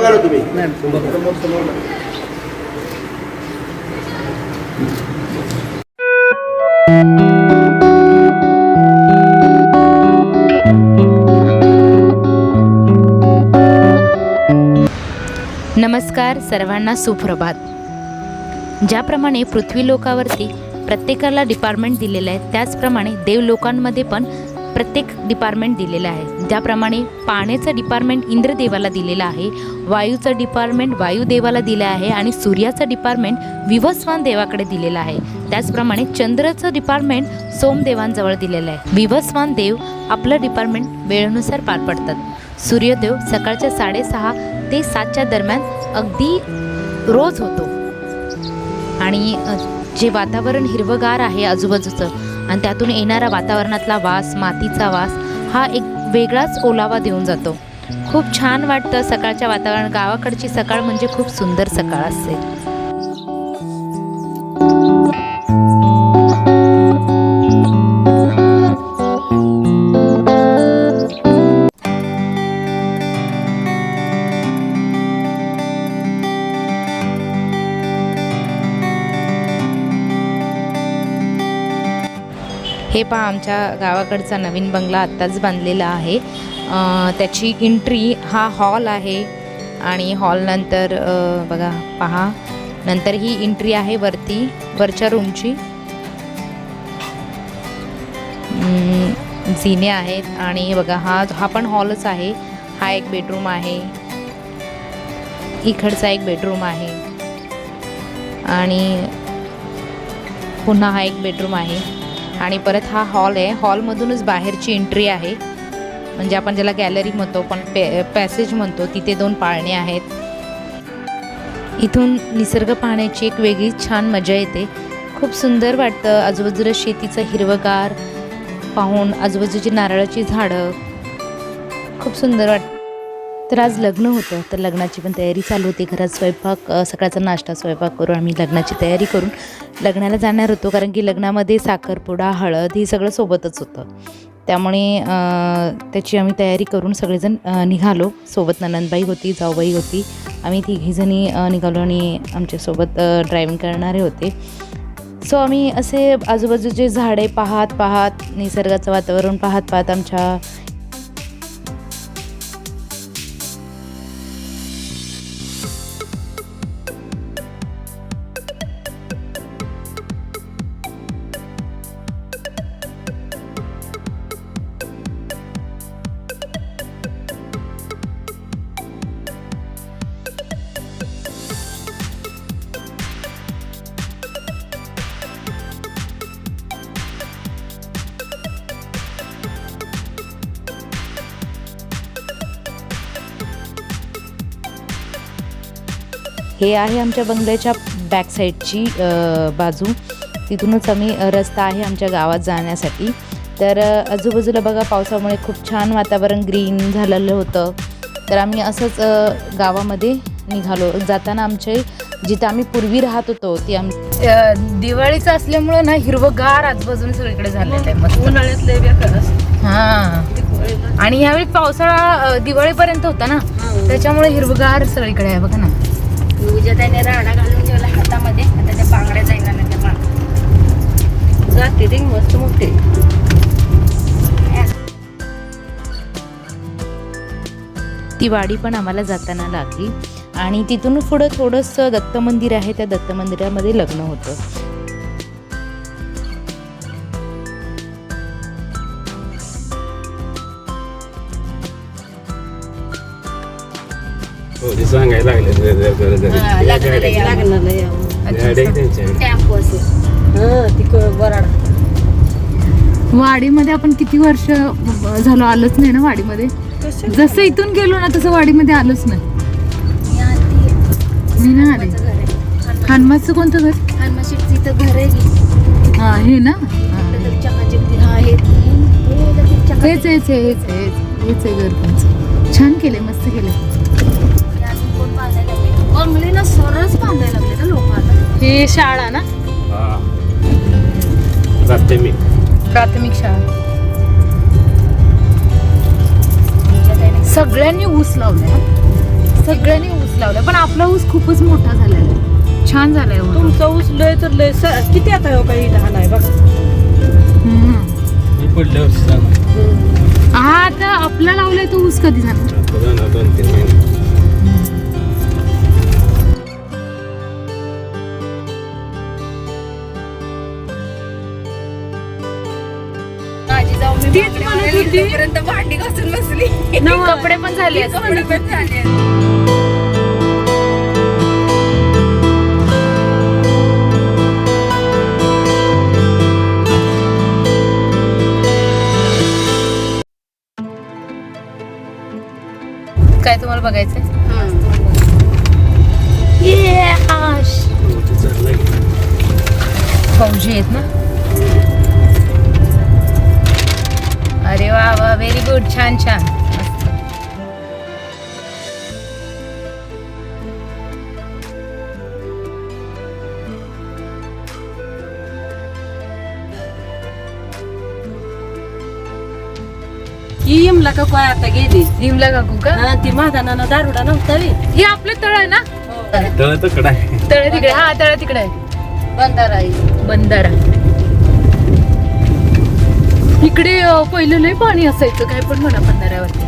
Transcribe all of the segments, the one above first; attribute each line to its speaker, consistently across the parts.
Speaker 1: बघा ना तुम्ही.
Speaker 2: नमस्कार सर्वांना, सुप्रभात. ज्याप्रमाणे पृथ्वी लोकावरती प्रत्येकाला डिपार्टमेंट दिलेलं आहे, त्याचप्रमाणे देवलोकांमध्ये पण प्रत्येक डिपार्टमेंट दिलेलं आहे. ज्याप्रमाणे पाण्याचं डिपार्टमेंट इंद्रदेवाला दिलेलं आहे, वायूचं डिपार्टमेंट वायुदेवाला दिलं आहे आणि सूर्याचं डिपार्टमेंट विवस्वान देवाकडे दिलेलं आहे. त्याचप्रमाणे चंद्राचं डिपार्टमेंट सोमदेवांजवळ दिलेलं आहे. विवस्वान देव आपलं डिपार्टमेंट वेळेनुसार पार पडतात. सूर्योदय सकाळच्या 6:30 ते 7च्या दरम्यान अगदी रोज होतो आणि जे वातावरण हिरवगार आहे आजूबाजूचं आणि त्यातून येणारा वातावरणातला वास, मातीचा वास हा एक वेगळाच ओलावा देऊन जातो. खूप छान वाटतं सकाळच्या वातावरण. गावाकडची सकाळ म्हणजे खूप सुंदर सकाळ असते. हे पहा, आमच्या गावाकडचा नवीन बंगला आत्ताच बांधलेला आहे. त्याची एंट्री हा हॉल आहे आणि हॉलनंतर बघा पहा, नंतर ही एंट्री आहे वरच्या रूमची. जिने आहेत आणि बघा हा पण हॉलच आहे. हा एक बेडरूम आहे, इकडचा एक बेडरूम आहे आणि पुन्हा हा एक बेडरूम आहे आणि परत हा हॉल आहे. हॉलमधूनच बाहेरची एंट्री आहे, म्हणजे आपण ज्याला गॅलरी म्हणतो पण पॅसेज म्हणतो, तिथे 2 पाळणे आहेत. इथून निसर्ग पाहण्याची एक वेगळी छान मजा येते. खूप सुंदर वाटतं. आजूबाजूला शेतीचं हिरवगार पाहून, आजूबाजूची नारळाची झाडं, खूप सुंदर वाटतं. तर आज लग्न होतं, तर लग्नाची पण तयारी चालू होती. घरात स्वयंपाक, सकाळचा नाश्ता स्वयंपाक करून आम्ही लग्नाची तयारी करून लग्नाला जाणार होतो. कारण की लग्नामध्ये साखरपुडा, हळद हे सगळं सोबतच होतं. त्यामुळे त्याची आम्ही तयारी करून सगळेजण निघालो. सोबत ननंदबाई होती, जाऊबाई होती. आम्ही तिघीजणी निघालो आणि आमच्यासोबत ड्रायव्हिंग करणारे होते. सो आम्ही असे आजूबाजूचे झाडे पाहत निसर्गाचं वातावरण पाहत आमच्या हे आहे आमच्या बंगल्याच्या बॅक साईडची बाजू. तिथूनच आम्ही रस्ता आहे आमच्या गावात जाण्यासाठी. तर आजूबाजूला बघा, पावसामुळे खूप छान वातावरण ग्रीन झालेलं होतं. तर आम्ही असंच गावामध्ये निघालो. जाताना आमचे जिथं आम्ही पूर्वी राहत होतो ती दिवाळीचं असल्यामुळं ना हिरवगार आजूबाजूने सगळीकडे झालेलं आहे. मस्त
Speaker 3: उन्हाळ्यातले बेकार
Speaker 2: हां, आणि ह्यावेळी पावसाळा दिवाळीपर्यंत होता ना, त्याच्यामुळे हिरवगार सगळीकडे आहे. बघा ना,
Speaker 3: उद्या त्याने राडा घालून ठेवला हातामध्ये. आता त्या बांगड्या जायला ना त्या जाते ते मस्त मोठे.
Speaker 2: ती वाडी पण आम्हाला जाताना लागली आणि तिथून पुढं थोडंसं दत्त मंदिर आहे. त्या दत्त मंदिरामध्ये लग्न होतं.
Speaker 4: सांगायला
Speaker 2: वाडीमध्ये आपण किती वर्ष झालो आलोच नाही ना वाडीमध्ये. जसं इथून गेलो ना तसं वाडीमध्ये आलोच नाही. मी ना आले. हनुमाचं कोणतं घर?
Speaker 3: हनुमाशीचं घर आहे.
Speaker 2: हा, हे ना, हेच आहे घर त्यांचं. छान केले, मस्त केले.
Speaker 3: बंगले ना सरस बांधायला लागले ना लोकांना.
Speaker 2: हे शाळा ना, प्राथमिक शाळा. सगळ्यांनी ऊस लावलाय. सगळ्यांनी ऊस लावला, पण आपला ऊस खूपच मोठा झालेला आहे, छान झालाय ऊस.
Speaker 3: तुमचं ऊस लय तर लय किती आता हो काही लहान आहे बघा.
Speaker 1: मी पुढल्या वर्षी जाणार.
Speaker 2: हा आता आपला लावलाय तो ऊस कधी झाला?
Speaker 1: आता जाणार 2-3 महिने.
Speaker 3: माझी जाऊ मी
Speaker 2: तेच म्हणत होती.
Speaker 3: पर्यंत भांडी घासून बसली.
Speaker 2: कपडे पण झाले असतील.
Speaker 3: कपडे पण झाले.
Speaker 2: काय तुम्हाला बघायचंय?
Speaker 1: हो, ते चाललंय.
Speaker 2: फौजी आहेत ना? अरे वा वा, व्हेरी गुड, छान छान.
Speaker 3: ही इमला का काय आता गेली.
Speaker 2: हिमला काकू का?
Speaker 3: हा, ती महादानानं दारुडा नव्हता बी.
Speaker 2: हे आपलं तळ आहे ना?
Speaker 1: तळ तिकडं आहे.
Speaker 2: तळ तिकडे, हा तळ तिकडे आहे.
Speaker 3: बंधारा आहे.
Speaker 2: बंधारा. इकडे पहिलं लय पाणी असायचं, काय पण म्हणा बंधाऱ्यावरती.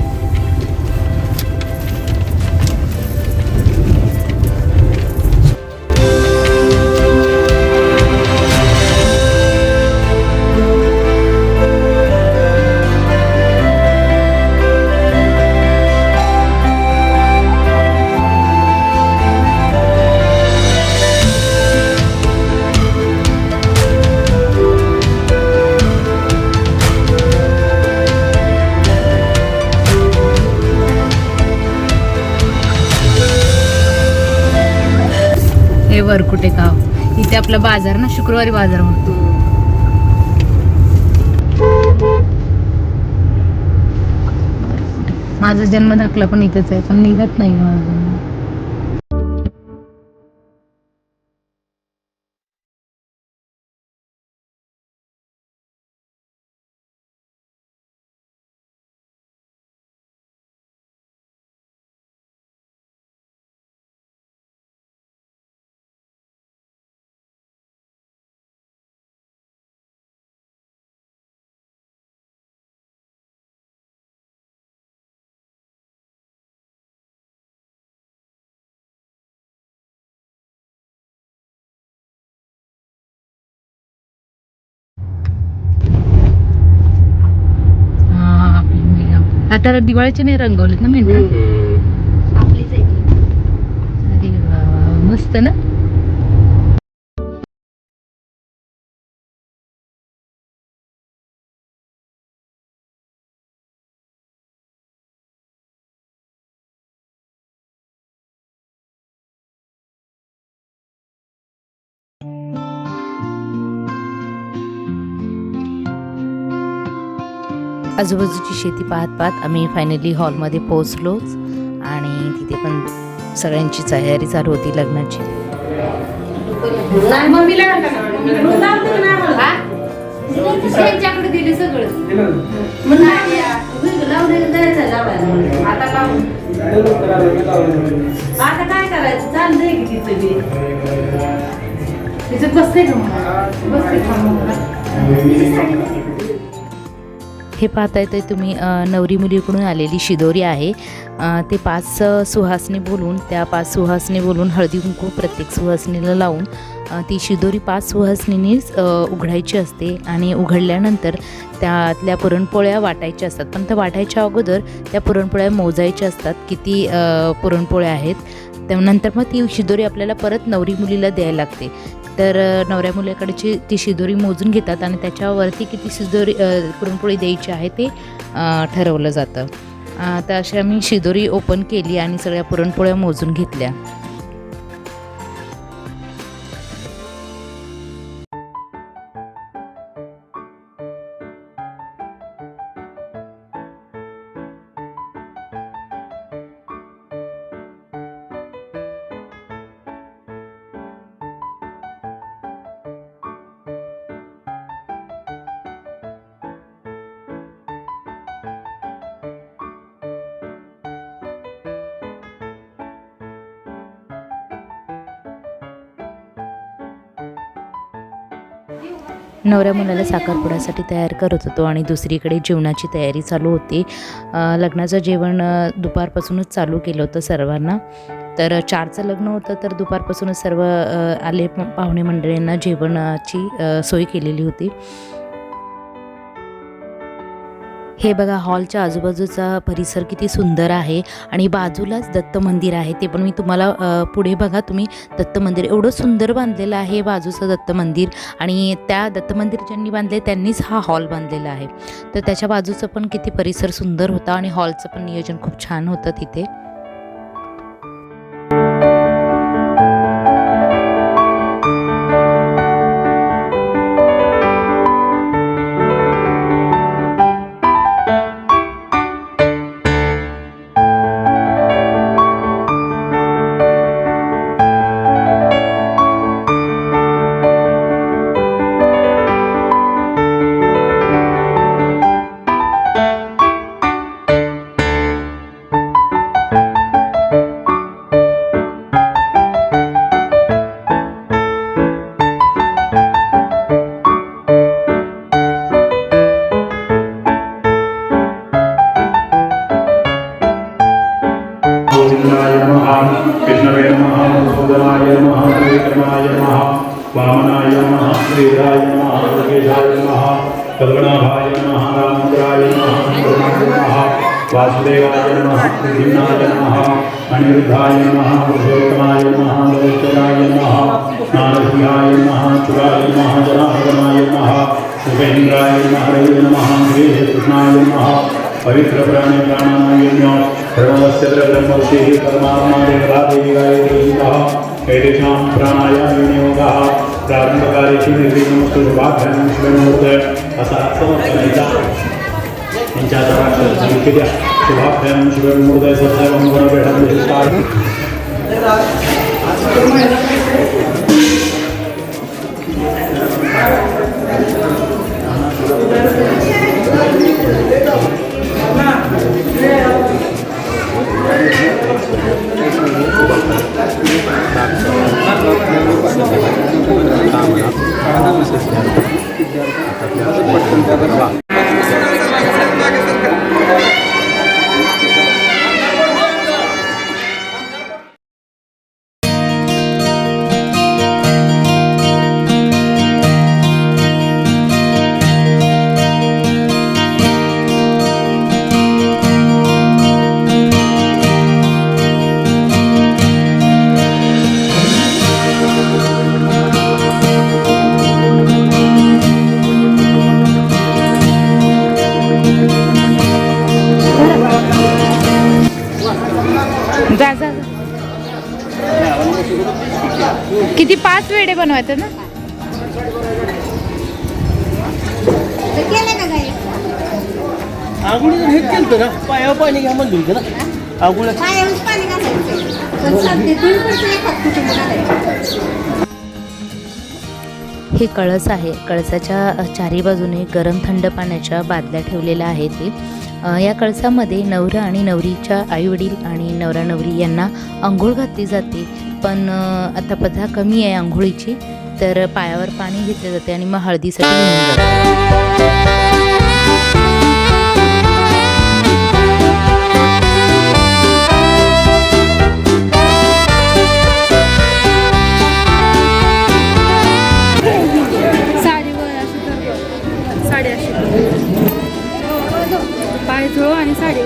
Speaker 2: हे वरकुटे गाव, इथे आपला बाजार ना, शुक्रवारी बाजार भरतो. माझा जन्म दाखला पण इथेच आहे, पण निघत नाही माझा. आता दिवाळीचे नाही रंगवलेत ना मेंढ्या?
Speaker 3: आपलीच आहे ती.
Speaker 2: अरे वा वा, मस्त ना. आजूबाजूची शेती पाहत पाहत आम्ही फायनली हॉलमध्ये पोहोचलोच, आणि तिथे पण सगळ्यांची तयारी चालू होती लग्नाची. त्यांच्याकडे दिले सगळं.
Speaker 3: आता काय करायचं, चाललंय की तिचं बी.
Speaker 2: त्याच्यात बसते का मला? बसते का? हे पाहताय ते तुम्ही नवरी मुलीकडून आलेली शिदोरी आहे. ते 5 सुहासनी बोलून, त्या 5 सुहासनी बोलून हळदी कुंकू प्रत्येक सुहासनीला लावून ती शिदोरी 5 सुहासनीनीच उघडायची असते, आणि उघडल्यानंतर त्यातल्या पुरणपोळ्या वाटायच्या असतात. पण त्या वाटायच्या अगोदर त्या पुरणपोळ्या मोजायच्या असतात, किती पुरणपोळ्या आहेत. त्यानंतर मग ती शिदोरी आपल्याला परत नवरी मुलीला द्यायला लागते. तर नवऱ्या मुलीकडची ती शिदोरी मोजून घेतात, आणि त्याच्यावरती किती शिदोरी पुरणपोळी द्यायची आहे ते ठरवलं जातं. तर अशी आम्ही शिदोरी ओपन केली आणि सगळ्या पुरणपोळ्या मोजून घेतल्या. नवऱ्या मुलाला साखरपुड्यासाठी तयार करत होतो आणि दुसरीकडे जेवणाची तयारी चालू होती. लग्नाचं जेवण दुपारपासूनच चालू केलं होतं सर्वांना. तर 4चं लग्न होतं, तर दुपारपासूनच सर्व आले पाहुणे मंडळींना जेवणाची सोय केलेली होती. हे बघा, हॉलच्या आजूबाजूचा परिसर किती सुंदर आहे आणि बाजूलाच दत्त मंदिर आहे. ते पण मी तुम्हाला पुढे बघा तुम्ही, दत्त मंदिर एवढं सुंदर बांधलेलं आहे बाजूचं दत्त मंदिर. आणि त्या दत्त मंदिर ज्यांनी बांधले त्यांनीच हा हॉल बांधलेला आहे. तर त्याच्या बाजूचं पण किती परिसर सुंदर होता आणि हॉलचं पण नियोजन खूप छान होतं तिथे.
Speaker 4: गोविंदाय नमः, कृष्णवे नमः, मधुसूदनाय नमः, त्रिविक्रमाय नमः, वामनाय नमः, श्रीधराय नमः, लोकेशाय नमः, कल्पनाभाय नमः, रामचंद्राय नमः, कृष्णाय नमः, वासुदेवाय नमः, प्रद्युम्नाय नमः, अनिरुद्धाय नमः, पुरुषोत्तमाय नमः, लोकेशाय नमः, नारसिंहाय नमः, चुराय नमः, जनार्दनाय नमः, उपेन्द्राय नमः, हरये नमः, कृष्णाय नमः, पवित्र प्राणी प्राणानां सर्वस्य ब्रह्मर्षिः परमात्मा देवतादेवी गायत्रीः एतेषां प्राणायामयोगः प्रारंभकालेषु निर्विघ्नमस्तु शुभाभ्यां शुभमुहूर्ते असा समर्पणायचा यांच्या केल्या शुभाभ्यां शुभमुहूर्ते सर्वं गुणवेढं
Speaker 2: जा जा जा. किती 5 वेडे बनवायचे ना.
Speaker 5: आंघोळी हेच केलं ना, पायावर पाणी घ्या म्हणलं होतं ना. आंघोळ
Speaker 2: हे कळस आहे. कळसाच्या चारी बाजूने गरम थंड पाण्याच्या बादल्या ठेवलेल्या आहेत. या कळसामध्ये नवरा आणि नवरीच्या आईवडील आणि नवरा नवरी यांना अंघोळ घातली जाते. पण आता प्रथा कमी आहे अंघोळीची, तर पायावर पाणी घेतले जाते आणि मग हळदीसाठी घेऊन जाते.
Speaker 3: पाय धुळो आणि साडी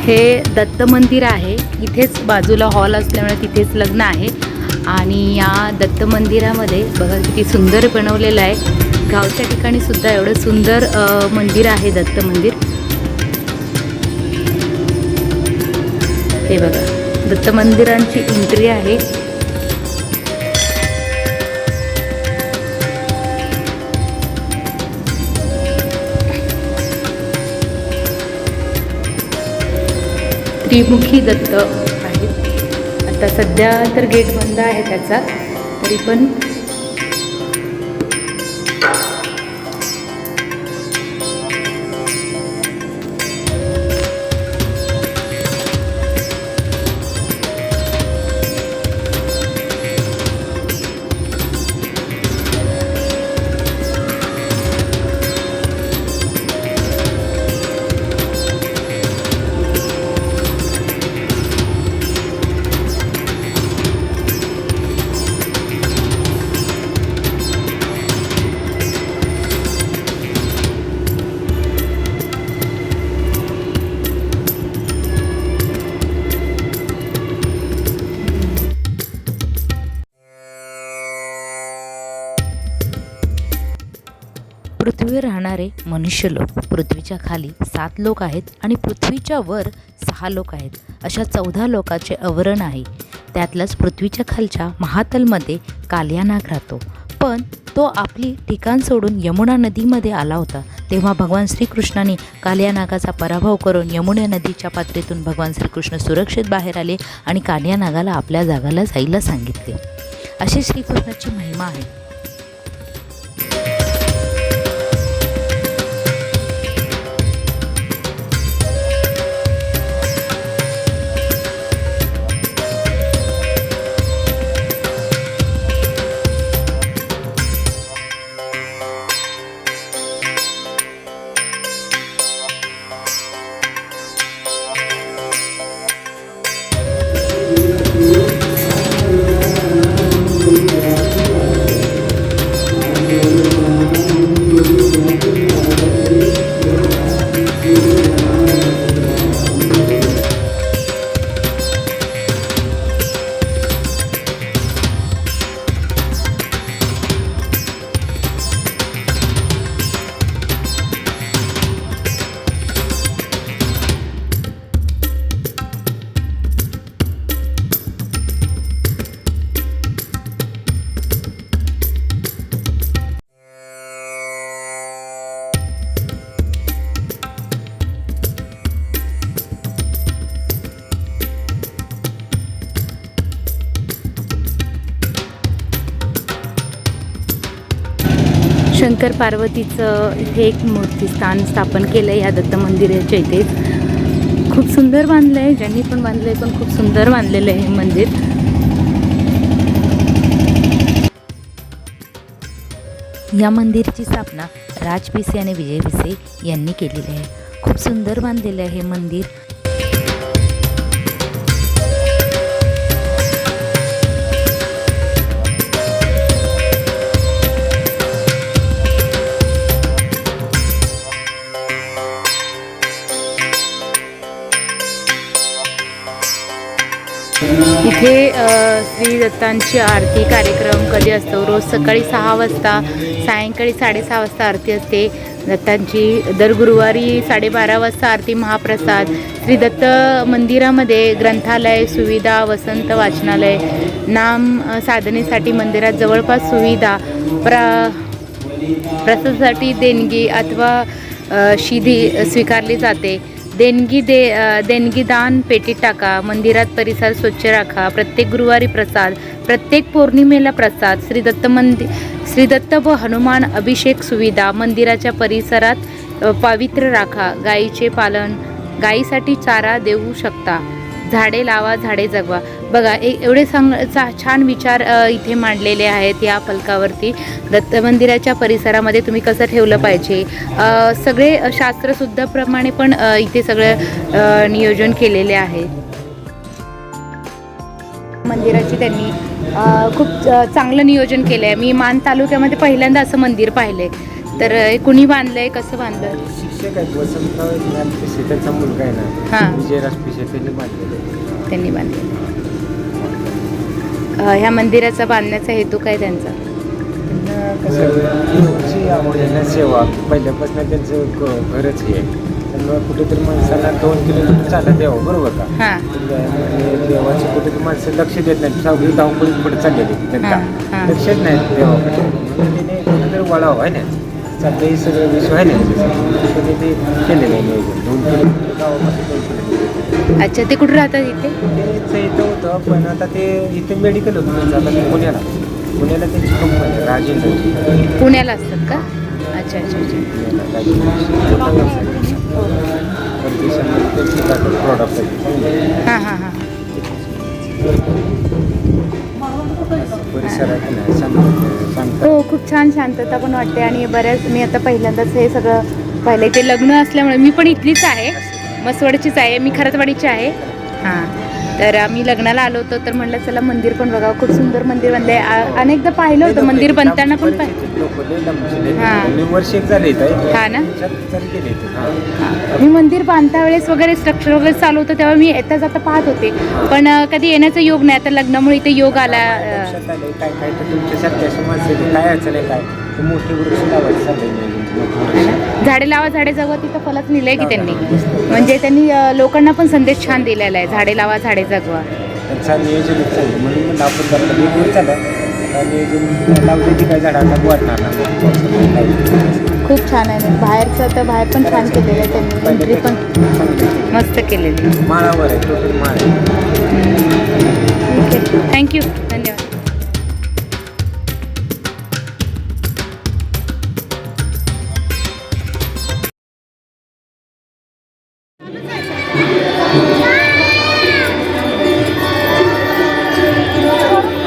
Speaker 2: हे दत्त मंदिर आहे. इथेच बाजूला हॉल असल्यामुळे तिथेच लग्न आहे. आणि या दत्त मंदिरामध्ये बघा किती सुंदर बनवलेलं आहे. गावच्या ठिकाणी सुद्धा एवढं सुंदर मंदिर आहे दत्त मंदिर. हे बघा दत्त मंदिरांची एंट्री आहे. त्रिमुखी दत्त आहेत. आता सध्या तर गेट बंद आहे त्याचा, तरी पण पृथ्वीवर राहणारे मनुष्य लोक, पृथ्वीच्या खाली 7 लोक आहेत आणि पृथ्वीच्या वर 6 लोक आहेत. अशा 14 लोकाचे आवरण आहे. त्यातलाच पृथ्वीच्या खालच्या महातलमध्ये कालिया नाग राहतो. पण तो आपली ठिकाण सोडून यमुना नदीमध्ये आला होता. तेव्हा भगवान श्रीकृष्णाने कालिया नागाचा पराभव करून यमुना नदीच्या पात्रेतून भगवान श्रीकृष्ण सुरक्षित बाहेर आले आणि कालिया नागाला आपल्या जागाला जायला सांगितले. अशी श्रीकृष्णाची महिमा आहे. शंकर पार्वतीचं इथे एक मूर्तीस्थान स्थापन केलं आहे. ह्या दत्त मंदिराच्या इथेच खूप सुंदर बांधलं आहे. ज्यांनी पण बांधलं आहे पण खूप सुंदर बांधलेलं आहे हे मंदिर. या मंदिरची स्थापना राज भिसे आणि विजय भिसे यांनी केलेली आहे. खूप सुंदर बांधलेलं आहे हे मंदिर. इथे श्री दत्तांची आरती कार्यक्रम कधी असतो? रोज सकाळी 6 वाजता, सायंकाळी 6:30 वाजता आरती असते दत्तांची. दर गुरुवारी 12:30 वाजता आरती महाप्रसाद. श्री दत्त मंदिरामध्ये ग्रंथालय सुविधा, वसंत वाचनालय, नाम साधनेसाठी मंदिरात जवळपास सुविधा, प्रसादासाठी देणगी अथवा शिधी स्वीकारली जाते. देणगीदान पेटीत टाका. मंदिरात परिसर स्वच्छ राखा. प्रत्येक गुरुवारी प्रसाद, प्रत्येक पौर्णिमेला प्रसाद. श्री दत्त व हनुमान अभिषेक सुविधा. मंदिराच्या परिसरात पवित्र राखा. गायीचे पालन, गायीसाठी चारा देऊ शकता. झाडे लावा, झाडे जगवा. बघा एवढे छान विचार इथे मांडलेले आहेत या फलकावरती. दत्त मंदिराच्या परिसरामध्ये तुम्ही कसं ठेवलं पाहिजे, सगळे शास्त्रशुद्ध प्रमाणे पण इथे सगळं नियोजन केलेले आहे. मंदिराची त्यांनी खूप चांगलं नियोजन केलं आहे. मी मान तालुक्यामध्ये पहिल्यांदा असं मंदिर पाहिलं आहे. तर हे कुणी बांधलंय, कसं बांधलं?
Speaker 6: शिक्षक आहेत वसंतराव ज्ञान पिसे, त्यांचा मुलगा आहे ना
Speaker 2: हां
Speaker 6: विजयराज पिसे, त्यांनी बांधलेलं आहे.
Speaker 2: त्यांनी बांधलेलं. ह्या मंदिराचा बांधण्याचा हेतू काय त्यांचा?
Speaker 6: त्यांना कसं देवाची आवड आहे ना, सेवा पहिल्यापासून त्यांचं घरच हे आहे. त्यामुळे कुठेतरी माणसाला 2 किलोमीटर चालत यावं, बरोबर का?
Speaker 2: हां
Speaker 6: देवाचे कुठेतरी माणसं लक्ष देत नाही, सगळी धावपळीत पुढे चाललेली त्यांना
Speaker 2: हां.
Speaker 6: लक्षच नाही देवाकडे. म्हणून त्याने कुठेतरी वळावं आहे ना, सध्या हे सगळं विश्व आहे ना त्याच्यासाठी ते केलेलं आहे नियोजन. 2 किलोमीटर गावापासून 2 किलोमीटर.
Speaker 2: अच्छा, ते कुठे राहतात इथे?
Speaker 6: तेच इथं होतं, पण आता ते इथे मेडिकल होतं त्यांचं, आता ते पुण्याला त्यांची कंपनी आहे राजेंद्र.
Speaker 2: पुण्याला असतात का? अच्छा अच्छा अच्छा.
Speaker 6: परदेशामध्ये त्यांची प्रॉडक्ट आहे.
Speaker 2: हां हां हां.
Speaker 6: परिसरात नाही सांगतात.
Speaker 2: हो, खूप छान शांतता पण वाटते आणि बऱ्याच मी आता पहिल्यांदाच हे सगळं पाहिलं. ते लग्न असल्यामुळे मी पण इथलीच आहे, मसवडचीच आहे, मी खरतवाडीची आहे. हां, तर आम्ही लग्नाला आलो होतो, तर म्हटलं चला मंदिर पण बघावं. खूप सुंदर मंदिर बनलंय. अनेकदा पाहिलं होतं मंदिर बनताना पण हां
Speaker 6: वर्ष एक झाले
Speaker 2: हां ना.
Speaker 6: गेले.
Speaker 2: मी मंदिर बांधता वेळेस वगैरे स्ट्रक्चर वगैरे चालू होतं तेव्हा मी येता जाता पाहत होते, पण कधी येण्याचा योग नाही. आता लग्नामुळे इथे योग आला.
Speaker 6: काय काय तर तुमच्यासारखे असे माणसं काय अडचण आहे, काय तर मोठे वृक्ष लावायचे चालले.
Speaker 2: झाडे लावा झाडे जगवा, तिथं फलक लिहिलंय की त्यांनी, म्हणजे त्यांनी लोकांना पण संदेश छान दिलेला आहे, झाडे लावा झाडे जगवा.
Speaker 6: त्यांचा नियोजन चाललं म्हणून म्हणलं आपण जरा एक वर चाललं नियोजन लावले की काय झाड आता वाटणार ना.
Speaker 2: खूप छान आहे. बाहेरचं तर बाहेर पण छान केलेलं आहे त्यांनी, एंट्री पण मस्त केलेली आहे.
Speaker 6: माळावर आहे, टोटल माळ आहे.
Speaker 2: ठीक आहे, थँक्यू, धन्यवाद.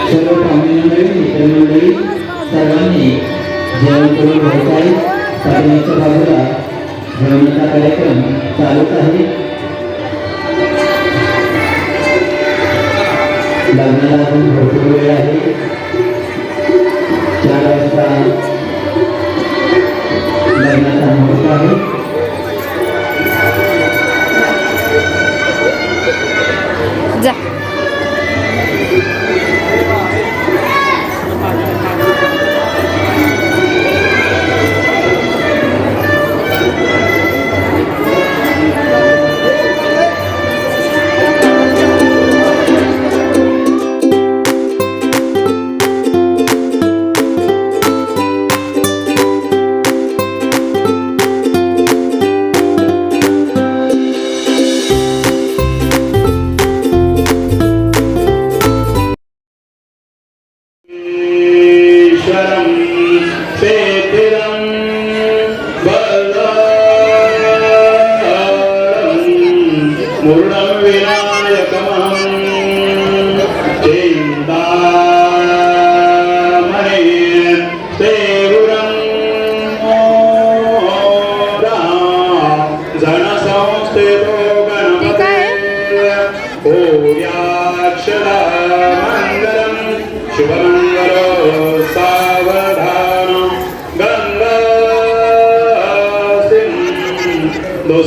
Speaker 7: सर्व पाहुण्यांकडे मित्रमंडळी सर्वांनी जेवण करून घ्यायचं आहे. पाठीमागच्या बाजूला जेवणाचा कार्यक्रम चालूच आहे. लग्नाला अजून भरपूर वेळ आहे. 4 वाजता लग्नाचा मुहूर्त आहे.
Speaker 2: जा.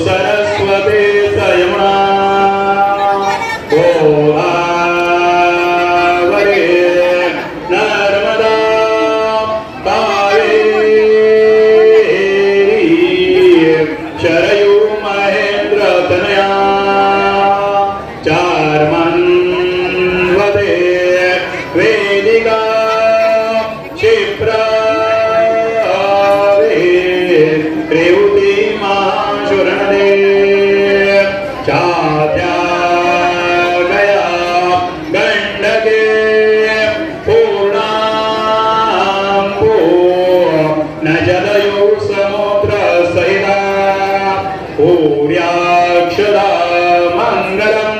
Speaker 4: सरस्वती यमुना गोदावरी नर्मदा कावेरी शरयू महेंद्र तनया चार्मन्वदे वेदिका क्षिप्रा रेवती महाशुरणदे चात्या गया गंडके पूर्णांपो न जलयो समुद्र सहिता पूर्याक्षदा मंगलम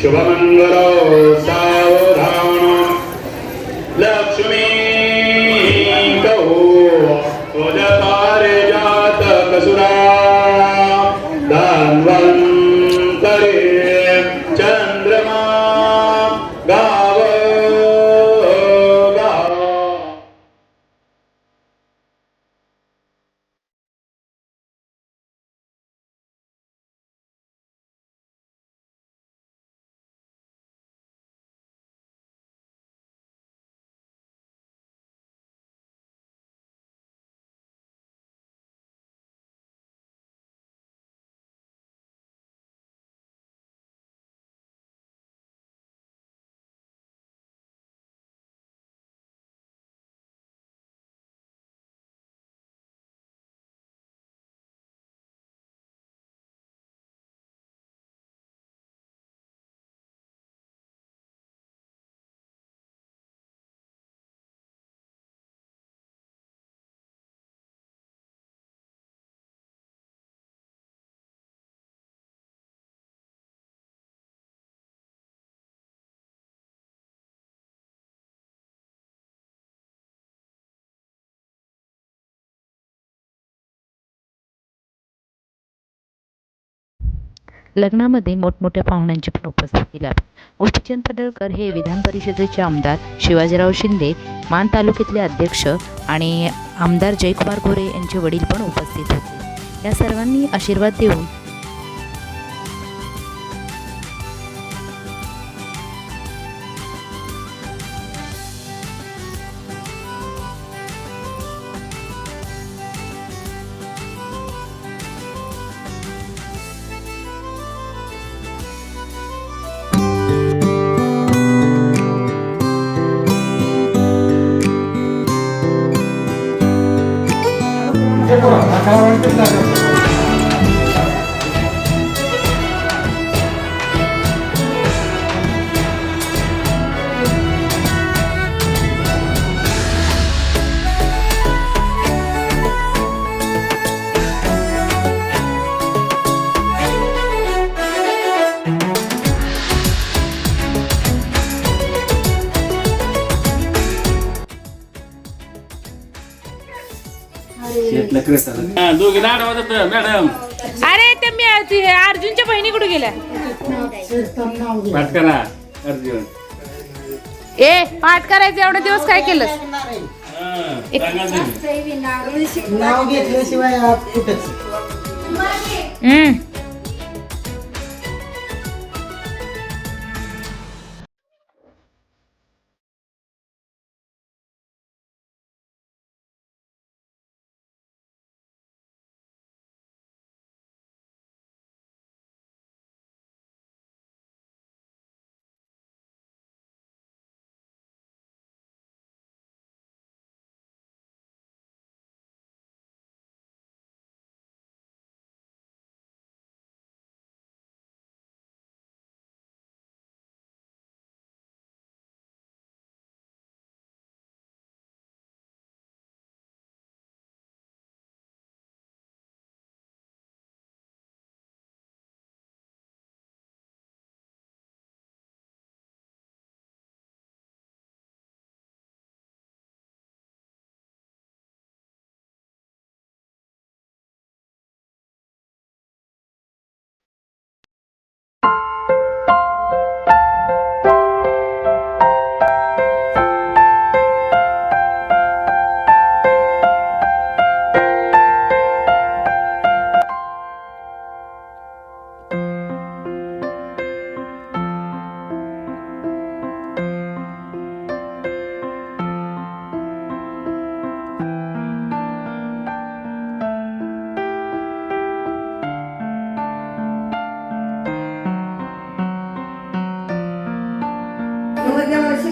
Speaker 4: शुभमंगलो सावधान लक्ष्मी कहो उदपारे जात कसुरा धन्वंतरे चंद्रमा गाव गाव
Speaker 2: लग्नामध्ये मोठमोठ्या पाहुण्यांची पण उपस्थिती लाभली. गोपीचंद पडळकर हे विधान परिषदेचे आमदार, शिवाजीराव शिंदे मान तालुक्यातले अध्यक्ष आणि आमदार जयकुमार गोरे यांचे वडील पण उपस्थित होते. या सर्वांनी आशीर्वाद देऊन
Speaker 1: दोघी लाड वाजत मॅडम.
Speaker 3: अरे ते अर्जुनच्या बहिणी कुठे गेल्या?
Speaker 1: पाठ करा अर्जुन.
Speaker 3: ए पाठ करायचं एवढे दिवस काय केलंस?
Speaker 5: नाव घेतल्याशिवाय कुठंच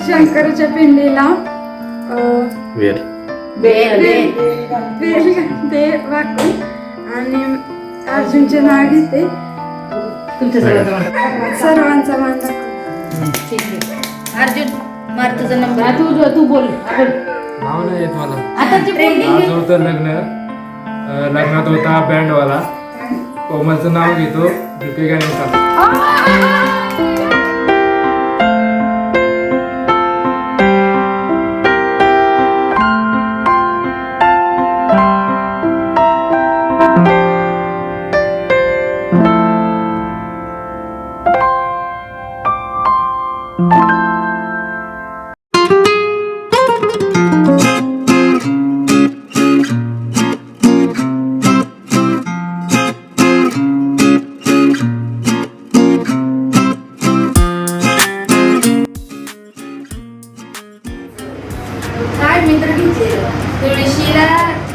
Speaker 8: शंकराच्या पिंडीला
Speaker 1: वेर
Speaker 8: ते वाकून आणि अर्जुनचे नाव घेते.
Speaker 3: तुमच्या
Speaker 8: सर्वांचा मान दाखव.
Speaker 3: अर्जुन मार तुझा नंबर.
Speaker 6: तू बोल. नाव नाही येत मला.
Speaker 3: आता
Speaker 6: आज होतं लग्नात होता बँडवाला. कोमलचं नाव घेतो. डुके गाणी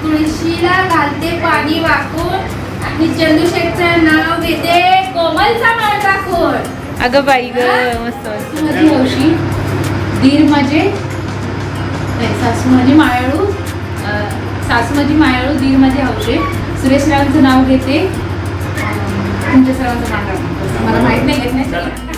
Speaker 3: तुळशीला घालते पाणी वाकून आणि चंदूशेठचं नाव घेते कोमलचा मान राखून.
Speaker 2: अगं बाई ग मस्त.
Speaker 3: माझी हौशी दीर माझे सासू माझी मायाळू दीर माझे हौशे. सुरेश रावांचं नाव घेते. तुमच्या सर्वांचं मान राखून. मला माहित नाही घेत नाही.